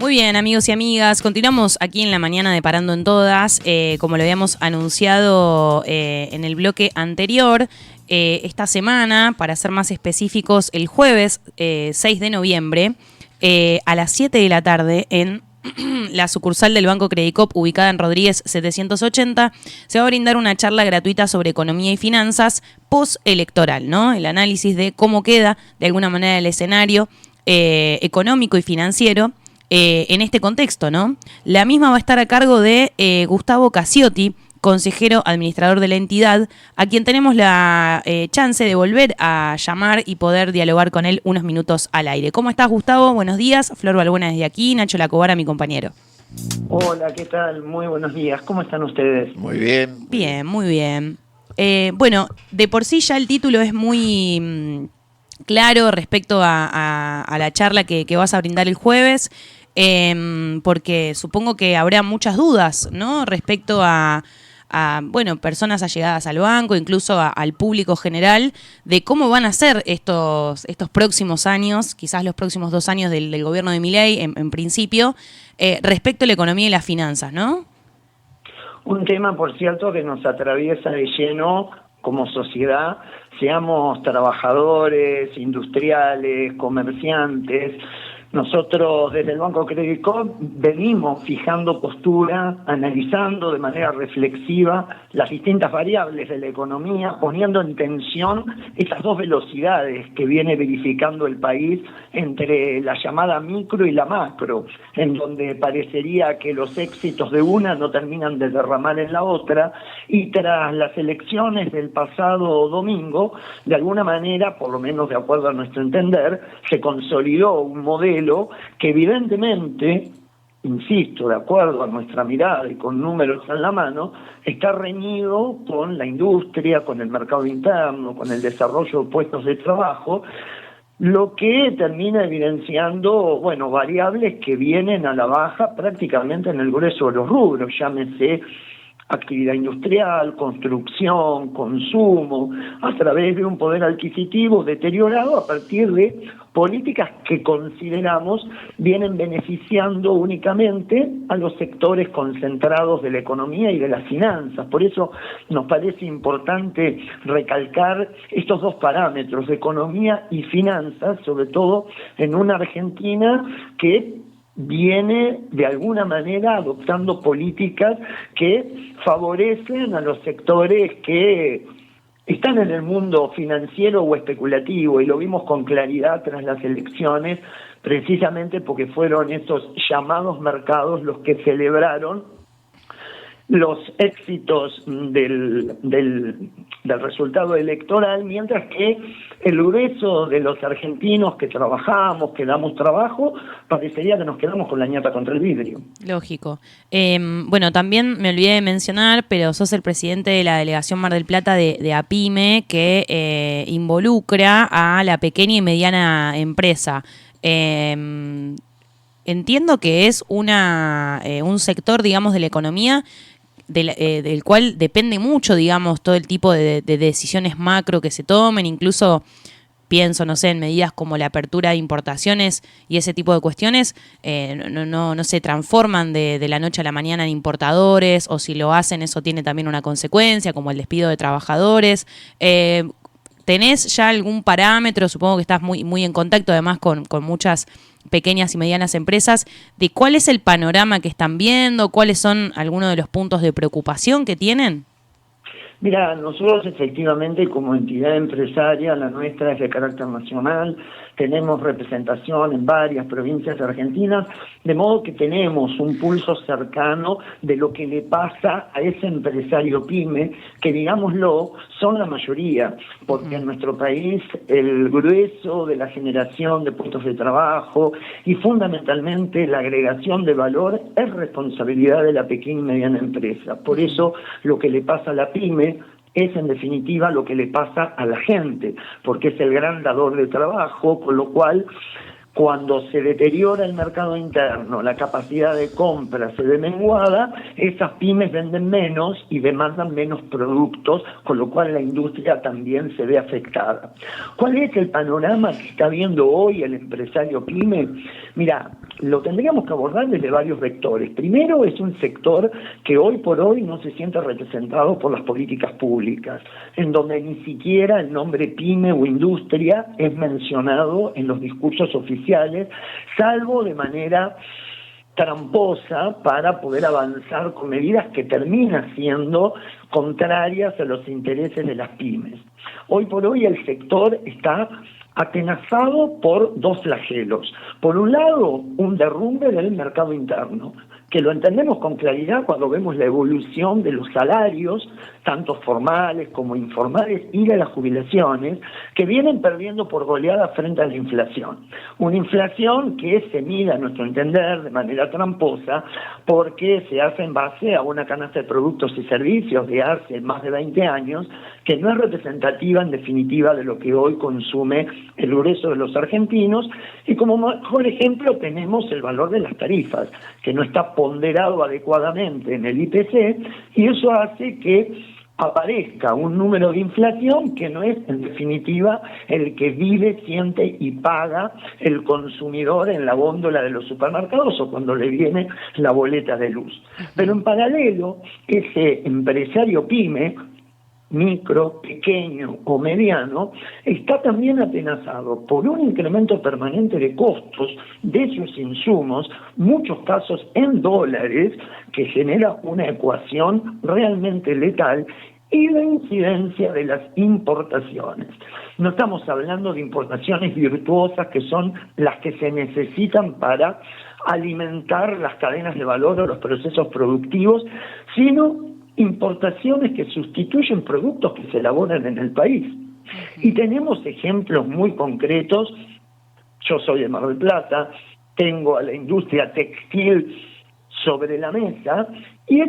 Muy bien, amigos y amigas, continuamos aquí en la mañana de Parando en Todas, como lo habíamos anunciado en el bloque anterior, esta semana, para ser más específicos, el jueves 6 de noviembre, a las 7 de la tarde, en la sucursal del Banco Credicop, ubicada en Rodríguez 780, se va a brindar una charla gratuita sobre economía y finanzas postelectoral, ¿no? El análisis de cómo queda, de alguna manera, el escenario económico y financiero en este contexto, ¿no? La misma va a estar a cargo de Gustavo Casiotti, consejero administrador de la entidad, a quien tenemos la chance de volver a llamar y poder dialogar con él unos minutos al aire. ¿Cómo estás, Gustavo? Buenos días. Flor Balbuena desde aquí, Nacho Lacobara, mi compañero. Hola, ¿qué tal? Muy buenos días. ¿Cómo están ustedes? Muy bien. Bien, muy bien. Bueno, de por sí ya el título es muy claro respecto a la charla que vas a brindar el jueves. Porque supongo que habrá muchas dudas, ¿no? Respecto bueno, personas allegadas al banco, incluso al público general, de cómo van a ser estos próximos años, quizás los próximos 2 años del gobierno de Milei, en principio, respecto a la economía y las finanzas, ¿no? Un tema, por cierto, que nos atraviesa de lleno como sociedad, seamos trabajadores, industriales, comerciantes. Nosotros desde el Banco Credicop venimos fijando postura, analizando de manera reflexiva las distintas variables de la economía, poniendo en tensión estas dos velocidades que viene verificando el país entre la llamada micro y la macro, en donde parecería que los éxitos de una no terminan de derramar en la otra, y tras las elecciones del pasado domingo, de alguna manera, por lo menos de acuerdo a nuestro entender, se consolidó un modelo que evidentemente, insisto, de acuerdo a nuestra mirada y con números en la mano, está reñido con la industria, con el mercado interno, con el desarrollo de puestos de trabajo, lo que termina evidenciando, bueno, variables que vienen a la baja prácticamente en el grueso de los rubros, llámese actividad industrial, construcción, consumo, a través de un poder adquisitivo deteriorado a partir de políticas que consideramos vienen beneficiando únicamente a los sectores concentrados de la economía y de las finanzas. Por eso nos parece importante recalcar estos dos parámetros, de economía y finanzas, sobre todo en una Argentina que viene de alguna manera adoptando políticas que favorecen a los sectores que están en el mundo financiero o especulativo, y lo vimos con claridad tras las elecciones, precisamente porque fueron estos llamados mercados los que celebraron los éxitos del resultado electoral, mientras que el grueso de los argentinos que trabajamos, que damos trabajo, parecería que nos quedamos con la ñata contra el vidrio. Lógico. Bueno, también me olvidé de mencionar, pero sos el presidente de la Delegación Mar del Plata de APYME, que involucra a la pequeña y mediana empresa. Entiendo que es un sector, digamos, de la economía del cual depende mucho, digamos, todo el tipo de decisiones macro que se tomen, incluso pienso, no sé, en medidas como la apertura de importaciones y ese tipo de cuestiones, no se transforman de la noche a la mañana en importadores, o si lo hacen, eso tiene también una consecuencia, como el despido de trabajadores. ¿Tenés ya algún parámetro? Supongo que estás muy en contacto además con muchas pequeñas y medianas empresas, de cuál es el panorama que están viendo, cuáles son algunos de los puntos de preocupación que tienen. Mira, nosotros efectivamente como entidad empresaria, la nuestra es de carácter nacional, tenemos representación en varias provincias argentinas, de modo que tenemos un pulso cercano de lo que le pasa a ese empresario pyme, que digámoslo, son la mayoría, porque en nuestro país el grueso de la generación de puestos de trabajo y fundamentalmente la agregación de valor es responsabilidad de la pequeña y mediana empresa. Por eso lo que le pasa a la pyme es en definitiva lo que le pasa a la gente, porque es el gran dador de trabajo, con lo cual cuando se deteriora el mercado interno, la capacidad de compra se ve menguada, esas pymes venden menos y demandan menos productos, con lo cual la industria también se ve afectada. ¿Cuál es el panorama que está viendo hoy el empresario pyme? Mira, lo tendríamos que abordar desde varios vectores. Primero, es un sector que hoy por hoy no se siente representado por las políticas públicas, en donde ni siquiera el nombre pyme o industria es mencionado en los discursos oficiales, salvo de manera tramposa para poder avanzar con medidas que terminan siendo contrarias a los intereses de las pymes. Hoy por hoy el sector está atenazado por dos flagelos. Por un lado, un derrumbe del mercado interno, que lo entendemos con claridad cuando vemos la evolución de los salarios, tanto formales como informales, y de las jubilaciones, que vienen perdiendo por goleada frente a la inflación. Una inflación que se mide, a nuestro entender, de manera tramposa, porque se hace en base a una canasta de productos y servicios de hace más de 20 años, que no es representativa, en definitiva, de lo que hoy consume el grueso de los argentinos, y como mejor ejemplo tenemos el valor de las tarifas, que no está ponderado adecuadamente en el IPC, y eso hace que aparezca un número de inflación que no es, en definitiva, el que vive, siente y paga el consumidor en la góndola de los supermercados o cuando le viene la boleta de luz. Pero en paralelo, ese empresario pyme, micro, pequeño o mediano, está también atenazado por un incremento permanente de costos de sus insumos, muchos casos en dólares, que genera una ecuación realmente letal, y la incidencia de las importaciones. No estamos hablando de importaciones virtuosas, que son las que se necesitan para alimentar las cadenas de valor o los procesos productivos, sino importaciones que sustituyen productos que se elaboran en el país. Y tenemos ejemplos muy concretos. Yo soy de Mar del Plata, tengo a la industria textil sobre la mesa, y es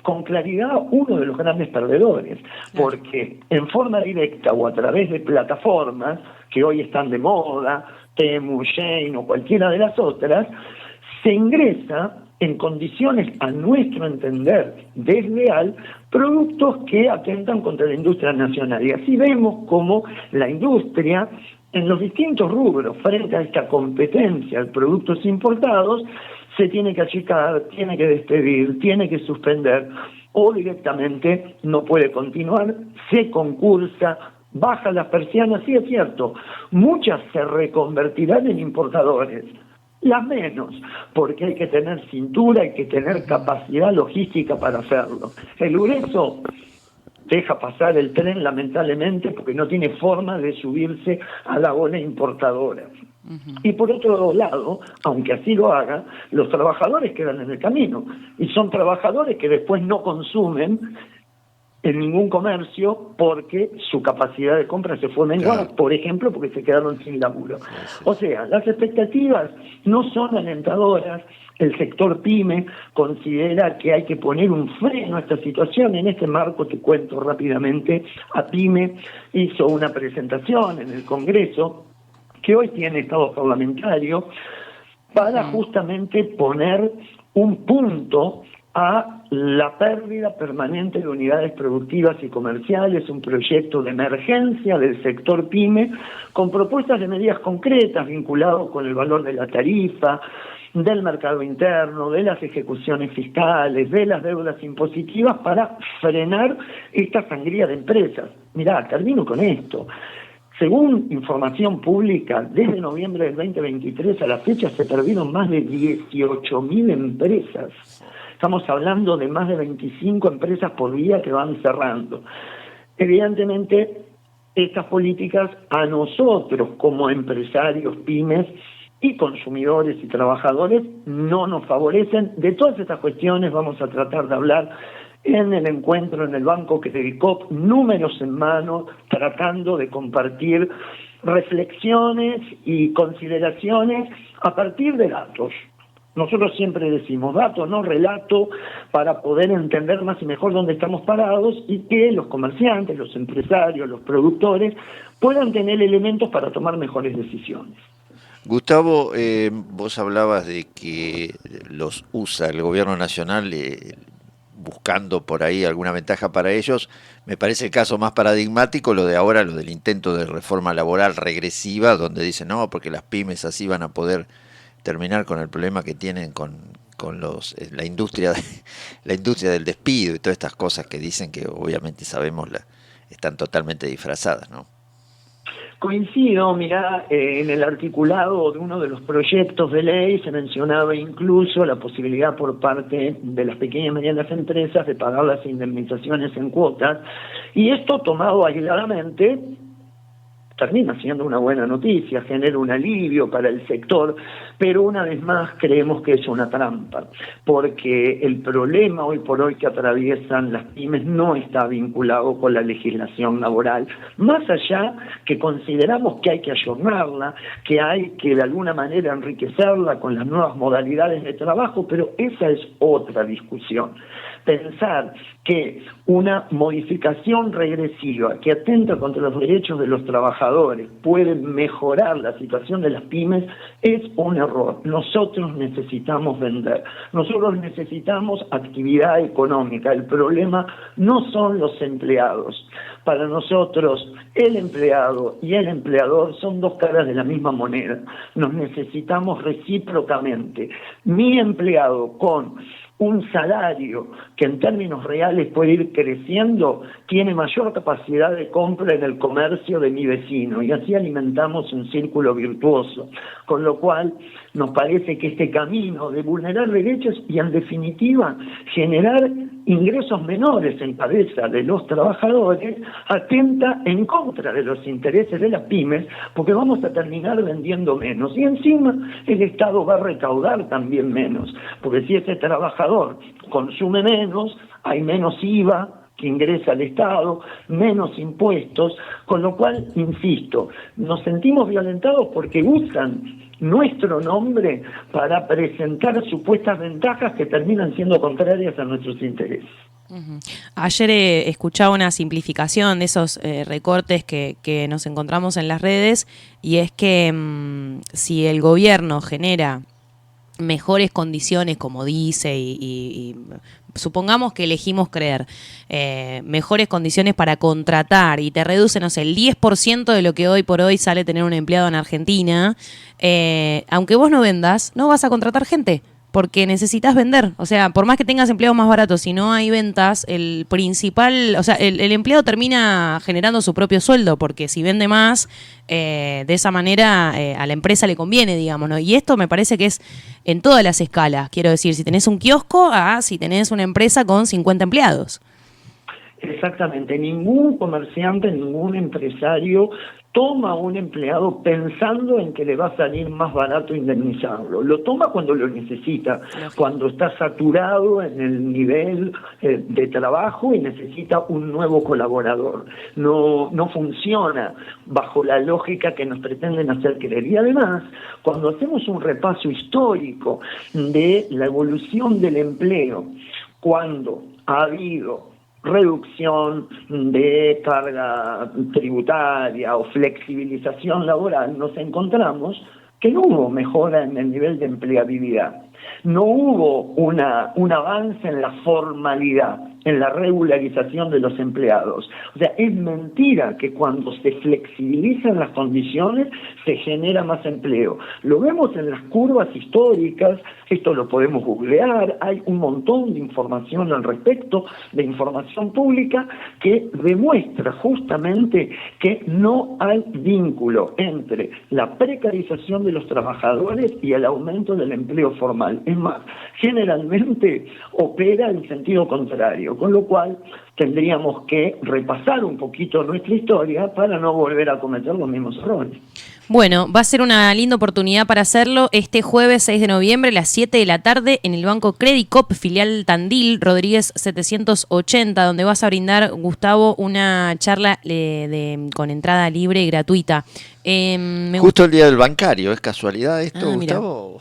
con claridad uno de los grandes perdedores, porque en forma directa o a través de plataformas que hoy están de moda, Temu, Shein o cualquiera de las otras, se ingresa en condiciones, a nuestro entender, desleal, productos que atentan contra la industria nacional. Y así vemos cómo la industria, en los distintos rubros, frente a esta competencia de productos importados, se tiene que achicar, tiene que despedir, tiene que suspender, o directamente no puede continuar, se concursa, baja las persianas. Sí, es cierto, muchas se reconvertirán en importadores, las menos, porque hay que tener cintura, hay que tener capacidad logística para hacerlo. El grueso deja pasar el tren, lamentablemente, porque no tiene forma de subirse a la ola importadora. Y por otro lado, aunque así lo haga, los trabajadores quedan en el camino, y son trabajadores que después no consumen en ningún comercio porque su capacidad de compra se fue menguada, claro, por ejemplo, porque se quedaron sin laburo. O sea, las expectativas no son alentadoras. El sector pyme considera que hay que poner un freno a esta situación. En este marco, te cuento rápidamente, APYME hizo una presentación en el Congreso, que hoy tiene estado parlamentario, para justamente poner un punto a la pérdida permanente de unidades productivas y comerciales, un proyecto de emergencia del sector pyme, con propuestas de medidas concretas vinculadas con el valor de la tarifa, del mercado interno, de las ejecuciones fiscales, de las deudas impositivas, para frenar esta sangría de empresas. Mirá, termino con esto. Según información pública, desde noviembre del 2023 a la fecha se perdieron más de 18.000 empresas. Estamos hablando de más de 25 empresas por día que van cerrando. Evidentemente, estas políticas a nosotros como empresarios, pymes y consumidores y trabajadores no nos favorecen. De todas estas cuestiones vamos a tratar de hablar en el encuentro en el Banco Credicop, números en mano, tratando de compartir reflexiones y consideraciones a partir de datos. Nosotros siempre decimos dato, no relato, para poder entender más y mejor dónde estamos parados, y que los comerciantes, los empresarios, los productores puedan tener elementos para tomar mejores decisiones. Gustavo, vos hablabas de que los usa el gobierno nacional buscando por ahí alguna ventaja para ellos. Me parece el caso más paradigmático lo de ahora, lo del intento de reforma laboral regresiva, donde dicen no, porque las pymes así van a poder terminar con el problema que tienen con la industria la industria del despido y todas estas cosas que dicen que obviamente sabemos están totalmente disfrazadas, ¿no? Coincido, mirá, en el articulado de uno de los proyectos de ley se mencionaba incluso la posibilidad por parte de las pequeñas y medianas empresas de pagar las indemnizaciones en cuotas, y esto tomado aisladamente termina siendo una buena noticia, genera un alivio para el sector, pero una vez más creemos que es una trampa, porque el problema hoy por hoy que atraviesan las pymes no está vinculado con la legislación laboral, más allá que consideramos que hay que ayornarla, que hay que de alguna manera enriquecerla con las nuevas modalidades de trabajo, pero esa es otra discusión. Pensar que una modificación regresiva que atenta contra los derechos de los trabajadores puede mejorar la situación de las pymes es un error. Nosotros necesitamos vender, nosotros necesitamos actividad económica. El problema no son los empleados. Para nosotros, el empleado y el empleador son dos caras de la misma moneda. Nos necesitamos recíprocamente. Mi empleado con un salario que en términos reales puede ir creciendo, tiene mayor capacidad de compra en el comercio de mi vecino, y así alimentamos un círculo virtuoso, con lo cual nos parece que este camino de vulnerar derechos y en definitiva generar ingresos menores en cabeza de los trabajadores atenta en contra de los intereses de las pymes, porque vamos a terminar vendiendo menos y encima el Estado va a recaudar también menos, porque si ese trabajador consume menos, hay menos IVA que ingresa al Estado, menos impuestos, con lo cual, insisto, nos sentimos violentados porque usan nuestro nombre para presentar supuestas ventajas que terminan siendo contrarias a nuestros intereses. Ayer escuchaba una simplificación de esos recortes que nos encontramos en las redes, y es que si el gobierno genera mejores condiciones, como dice, y supongamos que elegimos creer, mejores condiciones para contratar, y te reduce, no sé, el 10% de lo que hoy por hoy sale tener un empleado en Argentina, aunque vos no vendas, no vas a contratar gente, porque necesitas vender. O sea, por más que tengas empleados más baratos, si no hay ventas, el principal, o sea, el empleado termina generando su propio sueldo, porque si vende más, de esa manera a la empresa le conviene, digamos, ¿no? Y esto me parece que es en todas las escalas. Quiero decir, si tenés un kiosco, si tenés una empresa con 50 empleados. Exactamente, ningún comerciante, ningún empresario toma a un empleado pensando en que le va a salir más barato indemnizarlo. Lo toma cuando lo necesita, cuando está saturado en el nivel de trabajo y necesita un nuevo colaborador. No funciona bajo la lógica que nos pretenden hacer creer. Y además, cuando hacemos un repaso histórico de la evolución del empleo, cuando ha habido reducción de carga tributaria o flexibilización laboral, nos encontramos que no hubo mejora en el nivel de empleabilidad, no hubo un avance en la formalidad, en la regularización de los empleados. O sea, es mentira que cuando se flexibilizan las condiciones se genera más empleo. Lo vemos en las curvas históricas, esto lo podemos googlear, hay un montón de información al respecto, de información pública, que demuestra justamente que no hay vínculo entre la precarización de los trabajadores y el aumento del empleo formal. Es más, generalmente opera en sentido contrario, con lo cual tendríamos que repasar un poquito nuestra historia para no volver a cometer los mismos errores. Bueno, va a ser una linda oportunidad para hacerlo este jueves 6 de noviembre a las 7 de la tarde en el Banco Credicop, filial Tandil, Rodríguez 780, donde vas a brindar, Gustavo, una charla con entrada libre y gratuita. Justo el día del bancario, ¿es casualidad esto, Gustavo?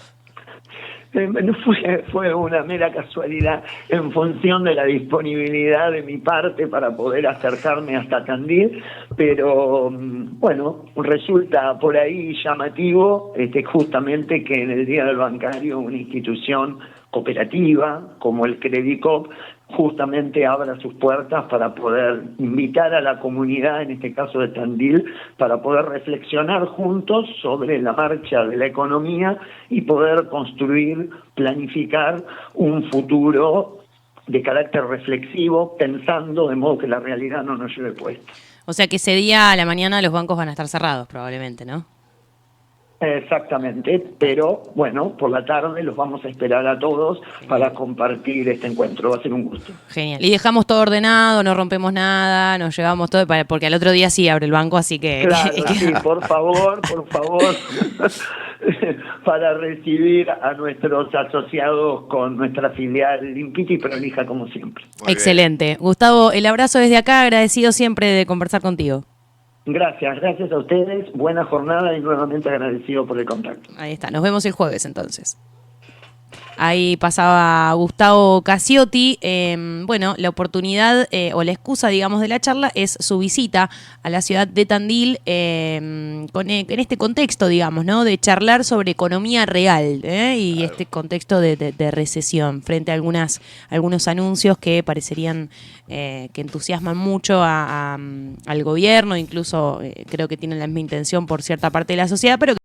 Fue una mera casualidad en función de la disponibilidad de mi parte para poder acercarme hasta Tandil, pero bueno, resulta por ahí llamativo justamente que en el Día del Bancario una institución cooperativa como el Credicop justamente abra sus puertas para poder invitar a la comunidad, en este caso de Tandil, para poder reflexionar juntos sobre la marcha de la economía y poder construir, planificar un futuro de carácter reflexivo, pensando de modo que la realidad no nos lleve puesta. O sea que ese día a la mañana los bancos van a estar cerrados probablemente, ¿no? Exactamente, pero bueno, por la tarde los vamos a esperar a todos para compartir este encuentro, va a ser un gusto. Genial. Y dejamos todo ordenado, no rompemos nada, nos llevamos todo, porque al otro día sí abre el banco, así que... Claro, sí, por favor, para recibir a nuestros asociados con nuestra filial limpita y prolija como siempre. Excelente. Gustavo, el abrazo desde acá, agradecido siempre de conversar contigo. Gracias a ustedes, buena jornada y nuevamente agradecido por el contacto. Ahí está, nos vemos el jueves entonces. Ahí pasaba Gustavo Casiotti. Bueno, la oportunidad o la excusa, digamos, de la charla es su visita a la ciudad de Tandil en este contexto, digamos, ¿no? De charlar sobre economía real y este contexto de recesión frente a algunos anuncios que parecerían que entusiasman mucho al gobierno, incluso creo que tienen la misma intención por cierta parte de la sociedad, pero que